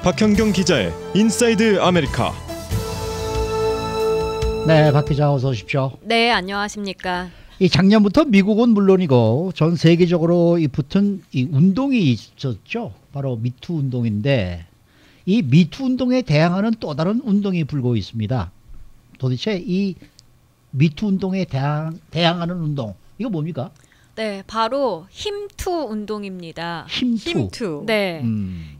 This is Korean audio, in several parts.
박현경 기자의 인사이드 아메리카. 네, 박 기자 어서 오십시오. 네, 안녕하십니까. 이 작년부터 미국은 물론이고 전 세계적으로 이 붙은 이 운동이 있었죠. 바로 미투 운동인데 이 미투 운동에 대항하는 또 다른 운동이 불고 있습니다. 도대체 이 미투 운동에 대항하는 운동 이거 뭡니까? 네, 바로 힘투 운동입니다. 힘투. 네.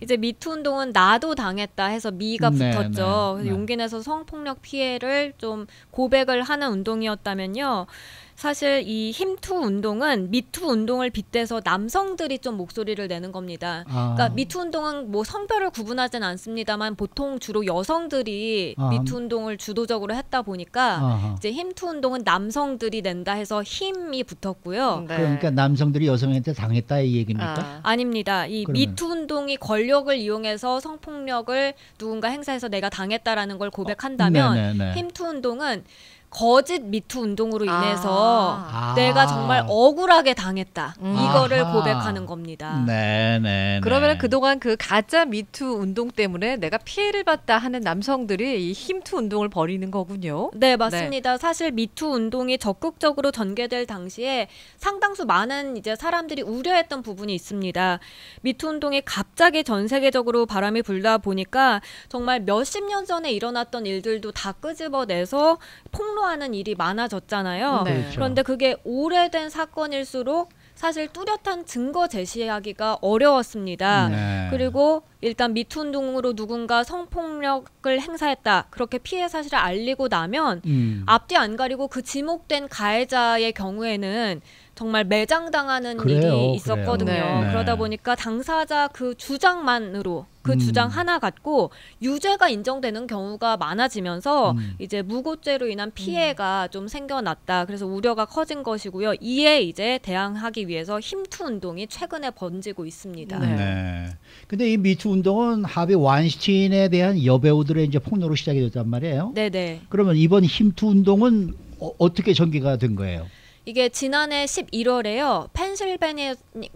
이제 미투 운동은 나도 당했다 해서 미가 붙었죠. 그래서 용기 내서 성폭력 피해를 좀 고백을 하는 운동이었다면요. 사실 이 힘투 운동은 미투 운동을 빗대서 남성들이 좀 목소리를 내는 겁니다. 그러니까 미투 운동은 뭐 성별을 구분하진 않습니다만 보통 주로 여성들이 미투 운동을 주도적으로 했다 보니까 이제 힘투 운동은 남성들이 낸다 해서 힘이 붙었고요. 네. 그러니까 남성들이 여성한테 당했다 이 얘기입니까? 아닙니다. 이 그러면. 미투 운동이 권력을 이용해서 성폭력을 누군가 행사해서 내가 당했다라는 걸 고백한다면 힘투 운동은 거짓 미투 운동으로 인해서 내가 정말 억울하게 당했다. 이거를 고백하는 겁니다. 네네. 그러면 그동안 그 가짜 미투 운동 때문에 내가 피해를 봤다 하는 남성들이 이 힘투 운동을 벌이는 거군요. 네, 맞습니다. 네. 사실 미투 운동이 적극적으로 전개될 당시에 상당수 많은 이제 사람들이 우려했던 부분이 있습니다. 미투 운동이 갑자기 전 세계적으로 바람이 불다 보니까 정말 몇십 년 전에 일어났던 일들도 다 끄집어내서 폭로하는 일이 많아졌잖아요. 네. 그렇죠. 그런데 그게 오래된 사건일수록 사실 뚜렷한 증거 제시하기가 어려웠습니다. 네. 그리고 일단 미투 운동으로 누군가 성폭력을 행사했다. 그렇게 피해 사실을 알리고 나면 앞뒤 안 가리고 그 지목된 가해자의 경우에는 정말 매장당하는 일이 있었거든요. 네. 그러다 보니까 당사자 그 주장만으로 그 주장 하나 갖고 유죄가 인정되는 경우가 많아지면서 이제 무고죄로 인한 피해가 좀 생겨났다. 그래서 우려가 커진 것이고요. 이에 이제 대항하기 위해서 힘투 운동이 최근에 번지고 있습니다. 네. 근데 이 미투 운동은 하비 와인슈타인에 대한 여배우들의 이제 폭로로 시작이 됐단 말이에요. 네네. 그러면 이번 힘투 운동은 어떻게 전개가 된 거예요? 이게 지난해 11월에요.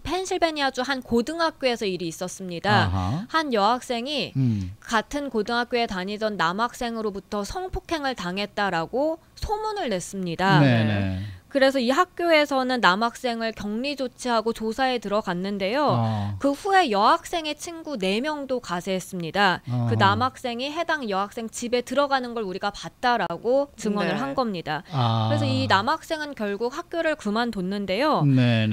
펜실베니아주 한 고등학교에서 일이 있었습니다. 한 여학생이 같은 고등학교에 다니던 남학생으로부터 성폭행을 당했다라고 소문을 냈습니다. 네네. 그래서 이 학교에서는 남학생을 격리 조치하고 조사에 들어갔는데요. 그 후에 여학생의 친구 4명도 가세했습니다. 그 남학생이 해당 여학생 집에 들어가는 걸 우리가 봤다라고 증언을 한 겁니다. 그래서 이 남학생은 결국 학교를 그만뒀는데요.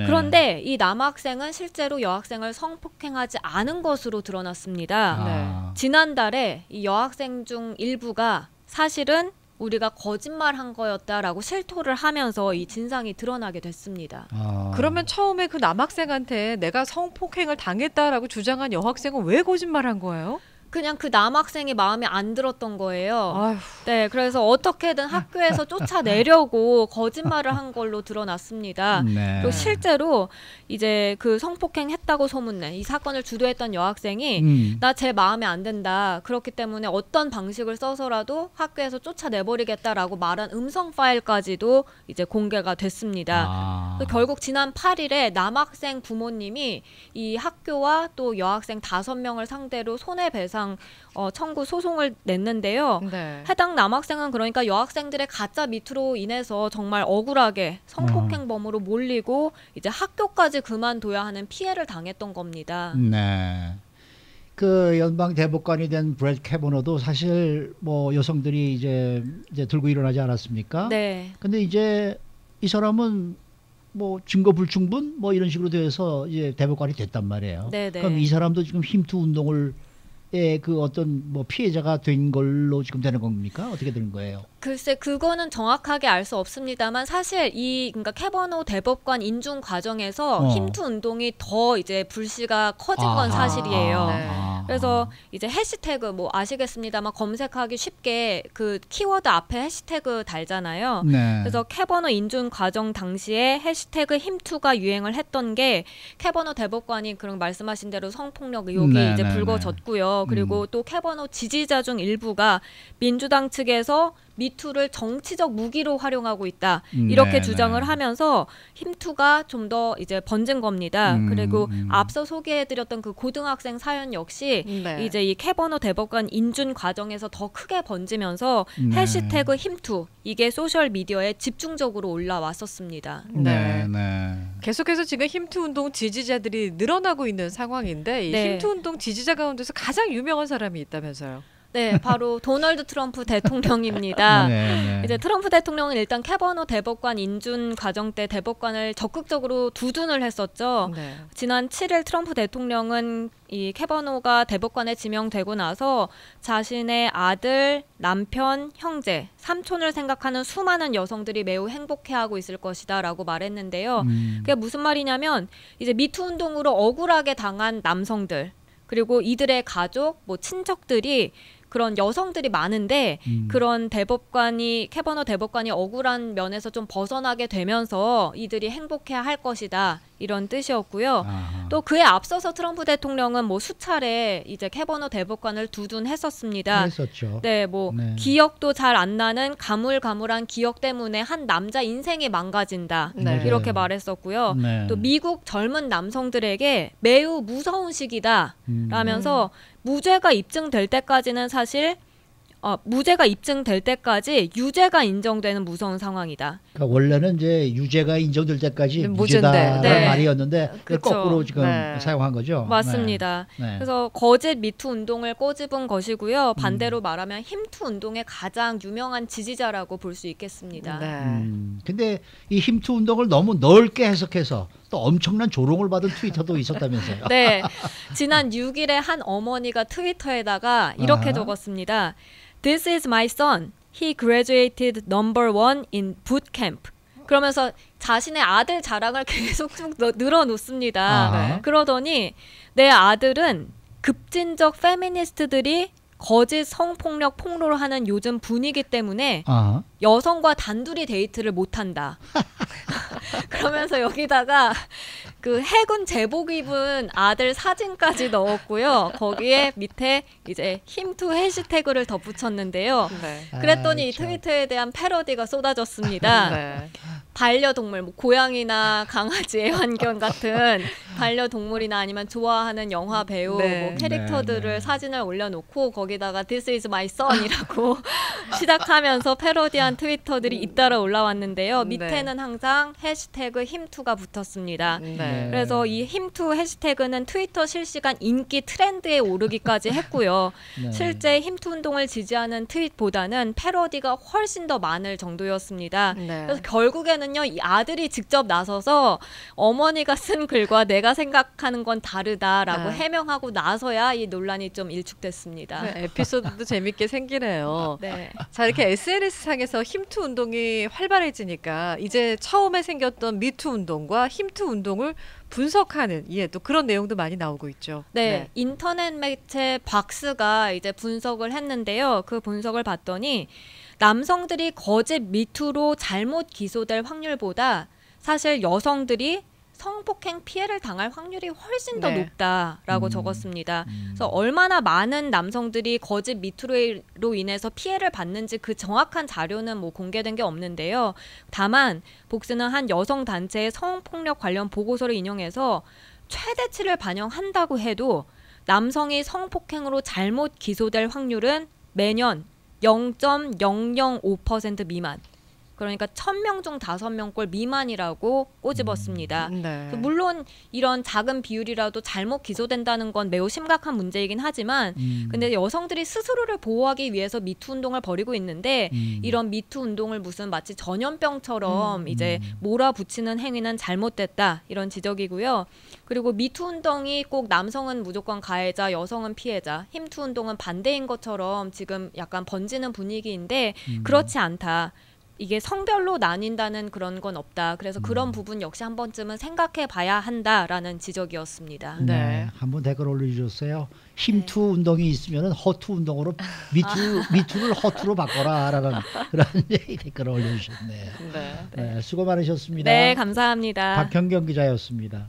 그런데 이 남학생은 실제로 여학생을 성폭행하지 않은 것으로 드러났습니다. 지난달에 이 여학생 중 일부가 사실은 우리가 거짓말한 거였다라고 실토를 하면서 이 진상이 드러나게 됐습니다. 그러면 처음에 그 남학생한테 내가 성폭행을 당했다라고 주장한 여학생은 왜 거짓말한 거예요? 그냥 그 남학생이 마음에 안 들었던 거예요. 아휴. 네, 그래서 어떻게든 학교에서 쫓아내려고 거짓말을 한 걸로 드러났습니다. 네. 그리고 실제로 이제 그 성폭행 했다고 소문낸 이 사건을 주도했던 여학생이 나 제 마음에 안 든다. 그렇기 때문에 어떤 방식을 써서라도 학교에서 쫓아내버리겠다라고 말한 음성 파일까지도 이제 공개가 됐습니다. 결국 지난 8일에 남학생 부모님이 이 학교와 또 여학생 5명을 상대로 손해배상 청구 소송을 냈는데요. 네. 해당 남학생은 그러니까 여학생들의 가짜 미투로 인해서 정말 억울하게 성폭행범으로 몰리고 이제 학교까지 그만둬야 하는 피해를 당했던 겁니다. 네. 그 연방 대법관이 된 브렛 캐버너도 사실 뭐 여성들이 이제 들고 일어나지 않았습니까? 네. 근데 이제 이 사람은 뭐 증거 불충분 뭐 이런 식으로 돼서 이제 대법관이 됐단 말이에요. 네네. 그럼 이 사람도 지금 힘투 운동을 그 어떤 뭐 피해자가 된 걸로 지금 되는 겁니까? 어떻게 되는 거예요? 글쎄 그거는 정확하게 알 수 없습니다만 사실 그러니까 캐버노 대법관 인준 과정에서 힘투 운동이 더 이제 불씨가 커진 건 사실이에요. 네. 그래서 이제 해시태그 뭐 아시겠습니다만 검색하기 쉽게 그 키워드 앞에 해시태그 달잖아요. 네. 그래서 캐버노 인준 과정 당시에 해시태그 힘투가 유행을 했던 게 캐버노 대법관이 그런 말씀하신 대로 성폭력 의혹이 이제 불거졌고요. 그리고 또 캐버노 지지자 중 일부가 민주당 측에서 미투를 정치적 무기로 활용하고 있다. 이렇게 주장을 하면서 힘투가 좀 더 이제 번진 겁니다. 그리고 앞서 소개해드렸던 그 고등학생 사연 역시 이제 이 캐버너 대법관 인준 과정에서 더 크게 번지면서 해시태그 힘투 이게 소셜 미디어에 집중적으로 올라왔었습니다. 계속해서 지금 힘투 운동 지지자들이 늘어나고 있는 상황인데 이 힘투 운동 지지자 가운데서 가장 유명한 사람이 있다면서요? 네, 바로 도널드 트럼프 대통령입니다. 이제 트럼프 대통령은 일단 캐버너 대법관 인준 과정 때 대법관을 적극적으로 두둔을 했었죠. 지난 7일 트럼프 대통령은 이 캐버노가 대법관에 지명되고 나서 자신의 아들, 남편, 형제, 삼촌을 생각하는 수많은 여성들이 매우 행복해하고 있을 것이다라고 말했는데요. 그게 무슨 말이냐면 이제 미투 운동으로 억울하게 당한 남성들 그리고 이들의 가족, 뭐 친척들이 그런 여성들이 많은데 그런 캐버너 대법관이 억울한 면에서 좀 벗어나게 되면서 이들이 행복해야 할 것이다 이런 뜻이었고요. 또 그에 앞서서 트럼프 대통령은 뭐 수차례 이제 캐버너 대법관을 두둔했었습니다. 그랬었죠. 네, 뭐 기억도 잘 안 나는 가물가물한 기억 때문에 한 남자 인생이 망가진다 이렇게 말했었고요. 또 미국 젊은 남성들에게 매우 무서운 시기다 라면서 무죄가 입증될 때까지는 사실 무죄가 입증될 때까지 유죄가 인정되는 무서운 상황이다. 그러니까 원래는 이제 유죄가 인정될 때까지 무죄다라는 말이었는데 그렇죠. 거꾸로 지금 사용한 거죠. 맞습니다. 그래서 거짓 미투 운동을 꼬집은 것이고요. 반대로 말하면 힘투 운동의 가장 유명한 지지자라고 볼 수 있겠습니다. 근데 이 힘투 운동을 너무 넓게 해석해서 또 엄청난 조롱을 받은 트위터도 있었다면서요. 네, 지난 6일에 한 어머니가 트위터에다가 이렇게 적었습니다. This is my son. He graduated number 1 in boot camp. 그러면서 자신의 아들 자랑을 계속 쭉 늘어놓습니다. 그러더니 내 아들은 급진적 페미니스트들이 거짓 성폭력 폭로를 하는 요즘 분위기 때문에 여성과 단둘이 데이트를 못한다. 그러면서 여기다가 그 해군 제복 입은 아들 사진까지 넣었고요. 거기에 밑에 이제 힘투 해시태그를 덧붙였는데요. 그랬더니 이 트위터에 대한 패러디가 쏟아졌습니다. 반려동물, 뭐 고양이나 강아지 애완견 같은 반려동물이나 아니면 좋아하는 영화 배우 뭐 캐릭터들을 사진을 올려놓고 거기다가 This is my son이라고 시작하면서 패러디한 트위터들이 잇따라 올라왔는데요. 밑에는 항상 해시태그 힘투가 붙었습니다. 그래서 이 힘투 해시태그는 트위터 실시간 인기 트렌드에 오르기까지 했고요. 실제 힘투 운동을 지지하는 트윗보다는 패러디가 훨씬 더 많을 정도였습니다. 그래서 결국에는요, 이 아들이 직접 나서서 어머니가 쓴 글과 내가 생각하는 건 다르다라고 해명하고 나서야 이 논란이 좀 일축됐습니다. 에피소드도 재밌게 생기네요. 자, 이렇게 SNS상에서 힘투 운동이 활발해지니까 이제 처음에 생겼던 미투 운동과 힘투 운동을 분석하는 또 그런 내용도 많이 나오고 있죠. 인터넷 매체 박스가 이제 분석을 했는데요. 그 분석을 봤더니 남성들이 거짓 미투로 잘못 기소될 확률보다 사실 여성들이 성폭행 피해를 당할 확률이 훨씬 더 높다라고 적었습니다. 그래서 얼마나 많은 남성들이 거짓 미투로 인해서 피해를 받는지 그 정확한 자료는 뭐 공개된 게 없는데요. 다만 복스는 한 여성 단체의 성폭력 관련 보고서를 인용해서 최대치를 반영한다고 해도 남성이 성폭행으로 잘못 기소될 확률은 매년 0.005% 미만. 그러니까 1000명 중 5명꼴 미만이라고 꼬집었습니다. 물론 이런 작은 비율이라도 잘못 기소된다는 건 매우 심각한 문제이긴 하지만 근데 여성들이 스스로를 보호하기 위해서 미투 운동을 벌이고 있는데 이런 미투 운동을 무슨 마치 전염병처럼 이제 몰아붙이는 행위는 잘못됐다 이런 지적이고요. 그리고 미투 운동이 꼭 남성은 무조건 가해자, 여성은 피해자, 힘투 운동은 반대인 것처럼 지금 약간 번지는 분위기인데 그렇지 않다. 이게 성별로 나뉜다는 그런 건 없다. 그래서 그런 부분 역시 한 번쯤은 생각해 봐야 한다라는 지적이었습니다. 한번 댓글 올려주셨어요. 힘투 운동이 있으면 허투 운동으로 미투를 허투로 바꿔라라는 그런 댓글을 올려주셨네요. 수고 많으셨습니다. 네, 감사합니다. 박현경 기자였습니다.